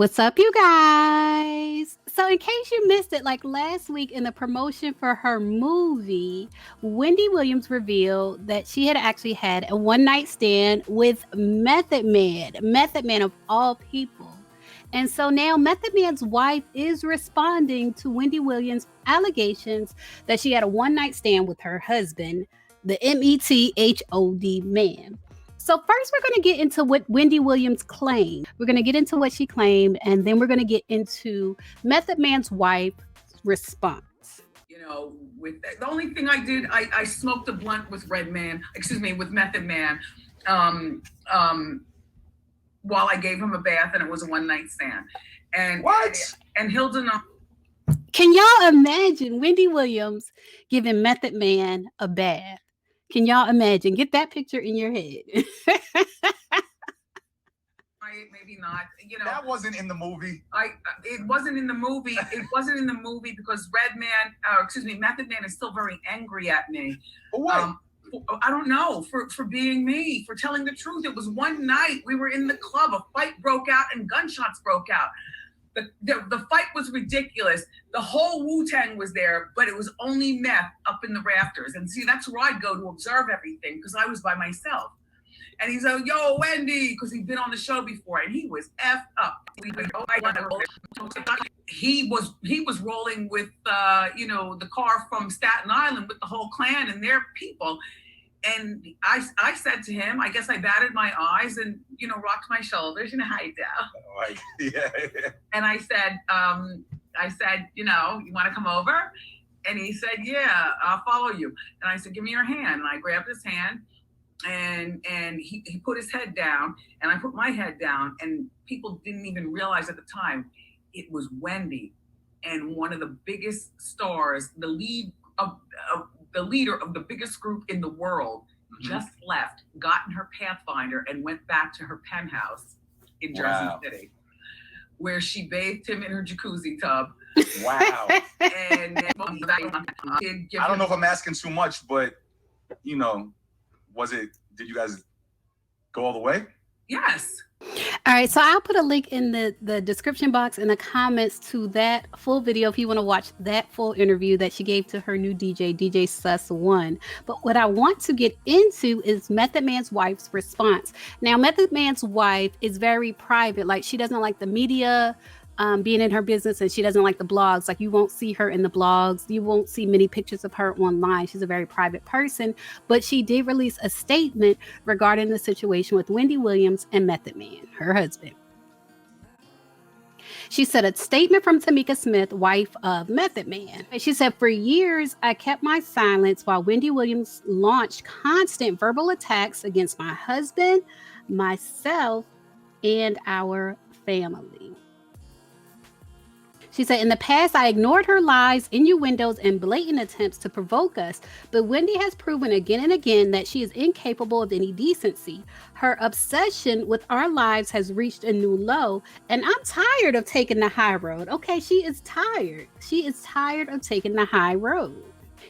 What's up, you guys? So, in case you missed it, like last week in the promotion for her movie, Wendy Williams revealed that she had actually had a one night stand with Method Man of all people. And so now Method Man's wife is responding to Wendy Williams' allegations that she had a one night stand with her husband, the METHOD man. So first, we're going to get into what Wendy Williams claimed. We're going to get into what she claimed, and then we're going to get into Method Man's wife's response. With the only thing I did, I smoked a blunt with with Method Man, while I gave him a bath, and it was a one night stand. And what? And Hilda. Can y'all imagine Wendy Williams giving Method Man a bath? Can y'all imagine? Get that picture in your head. Maybe not. That wasn't in the movie. It wasn't in the movie. It wasn't in the movie because Method Man is still very angry at me. For what? I don't know. For being me, for telling the truth. It was one night we were in the club. A fight broke out and gunshots broke out. The fight was ridiculous. The whole Wu-Tang was there, but it was only Meth up in the rafters. And see, that's where I'd go to observe everything because I was by myself. And he's like, yo, Wendy, because he'd been on the show before, and he was effed up. He was rolling with the car from Staten Island with the whole clan and their people. And I said to him, I guess I batted my eyes and, rocked my shoulders, how you do. Yeah. And I said, you want to come over? And he said, yeah, I'll follow you. And I said, give me your hand. And I grabbed his hand and he put his head down and I put my head down. And people didn't even realize at the time it was Wendy, and one of the biggest stars, the leader of the biggest group in the world, just left, got in her Pathfinder, and went back to her penthouse in Jersey City, where she bathed him in her jacuzzi tub. Wow. And I don't know if I'm asking too much, but did you guys go all the way? Yes. All right, so I'll put a link in the description box in the comments to that full video if you want to watch that full interview that she gave to her new DJ Sus One. But what I want to get into is Method Man's wife's response. Now, Method Man's wife is very private. Like, she doesn't like the media being in her business, and she doesn't like the blogs. Like, you won't see her in the blogs. You won't see many pictures of her online. She's a very private person, but she did release a statement regarding the situation with Wendy Williams and Method Man, her husband. She said a statement from Tamika Smith, wife of Method Man. She said, for years, I kept my silence while Wendy Williams launched constant verbal attacks against my husband, myself, and our family. She said, in the past, I ignored her lies, innuendos, and blatant attempts to provoke us, but Wendy has proven again and again that she is incapable of any decency. Her obsession with our lives has reached a new low, and I'm tired of taking the high road. Okay, she is tired. She is tired of taking the high road.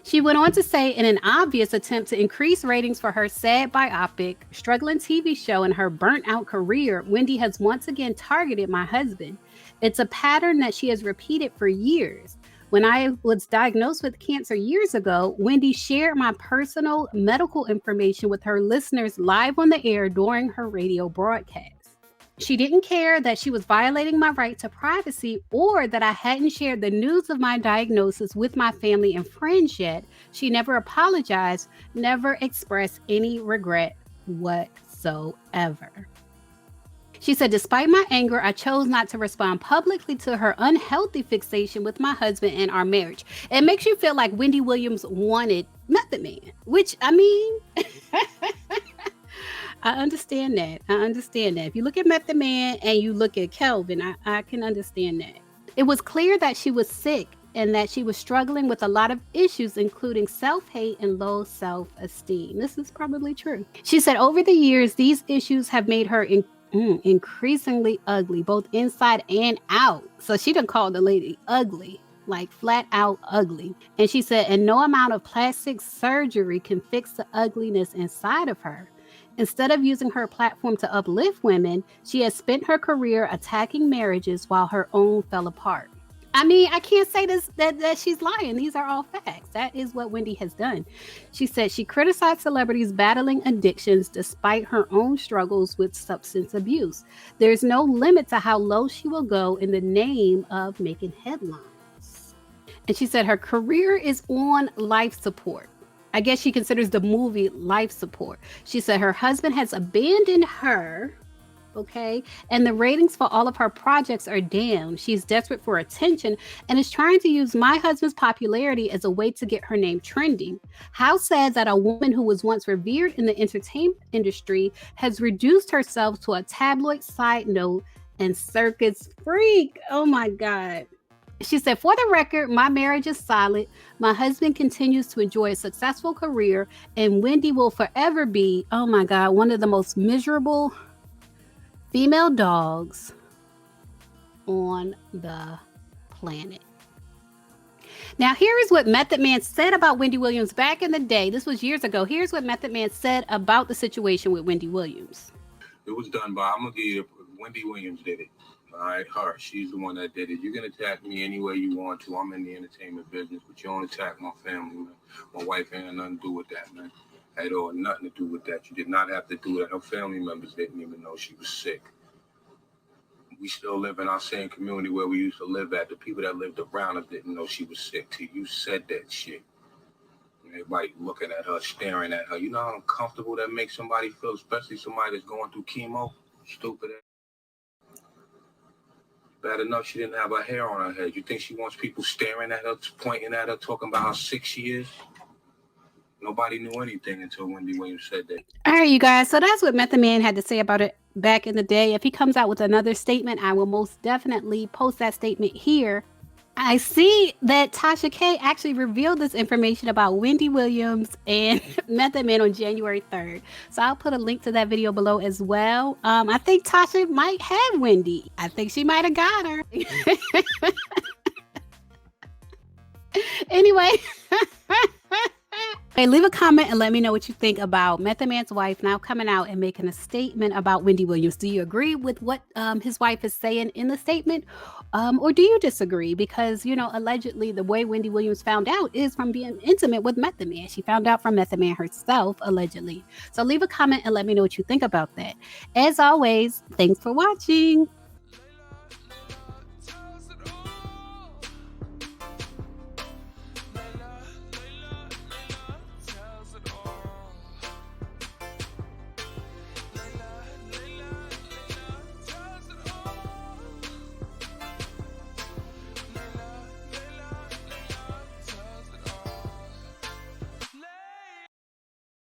She went on to say, in an obvious attempt to increase ratings for her sad biopic, struggling TV show, and her burnt-out career, Wendy has once again targeted my husband. It's a pattern that she has repeated for years. When I was diagnosed with cancer years ago, Wendy shared my personal medical information with her listeners live on the air during her radio broadcast. She didn't care that she was violating my right to privacy or that I hadn't shared the news of my diagnosis with my family and friends yet. She never apologized, never expressed any regret whatsoever. She said, despite my anger, I chose not to respond publicly to her unhealthy fixation with my husband and our marriage. It makes you feel like Wendy Williams wanted Method Man, which, I mean, I understand that. If you look at Method Man and you look at Kelvin, I can understand that. It was clear that she was sick and that she was struggling with a lot of issues, including self-hate and low self-esteem. This is probably true. She said, over the years, these issues have made her increasingly ugly, both inside and out. So she done called the lady ugly, like flat out ugly. And she said, and no amount of plastic surgery can fix the ugliness inside of her. Instead of using her platform to uplift women, she has spent her career attacking marriages while her own fell apart. I mean, I can't say this that she's lying. These are all facts. That is what Wendy has done. She said she criticized celebrities battling addictions despite her own struggles with substance abuse. There's no limit to how low she will go in the name of making headlines. And she said her career is on life support. I guess she considers the movie life support. She said her husband has abandoned her. Okay. And the ratings for all of her projects are down. She's desperate for attention and is trying to use my husband's popularity as a way to get her name trending. How sad that a woman who was once revered in the entertainment industry has reduced herself to a tabloid side note and circus freak. Oh my God. She said, for the record, my marriage is solid. My husband continues to enjoy a successful career, and Wendy will forever be, oh my God, one of the most miserable female dogs on the planet. Now, here is what Method Man said about Wendy Williams back in the day. This was years ago. Here's what Method Man said about the situation with Wendy Williams. It was done by, I'm going to give you, Wendy Williams did it. All right, her. She's the one that did it. You can attack me any way you want to. I'm in the entertainment business, but you don't attack my family, man. My wife ain't nothing to do with that, man. At all, nothing to do with that. You did not have to do that. Her family members didn't even know she was sick. We still live in our same community where we used to live at. The people that lived around us didn't know she was sick till you said that shit. Everybody looking at her, staring at her. You know how uncomfortable that makes somebody feel, especially somebody that's going through chemo? Stupid ass. Bad enough she didn't have her hair on her head. You think she wants people staring at her, pointing at her, talking about how sick she is? Nobody knew anything until Wendy Williams said that. All right, you guys. So that's what Method Man had to say about it back in the day. If he comes out with another statement, I will most definitely post that statement here. I see that Tasha K actually revealed this information about Wendy Williams and Method Man on January 3rd. So I'll put a link to that video below as well. I think Tasha might have Wendy. I think she might have got her. Anyway. Hey, leave a comment and let me know what you think about Method Man's wife now coming out and making a statement about Wendy Williams. Do you agree with what his wife is saying in the statement? Or do you disagree? Because, you know, allegedly the way Wendy Williams found out is from being intimate with Method Man. She found out from Method Man herself, allegedly. So leave a comment and let me know what you think about that. As always, thanks for watching.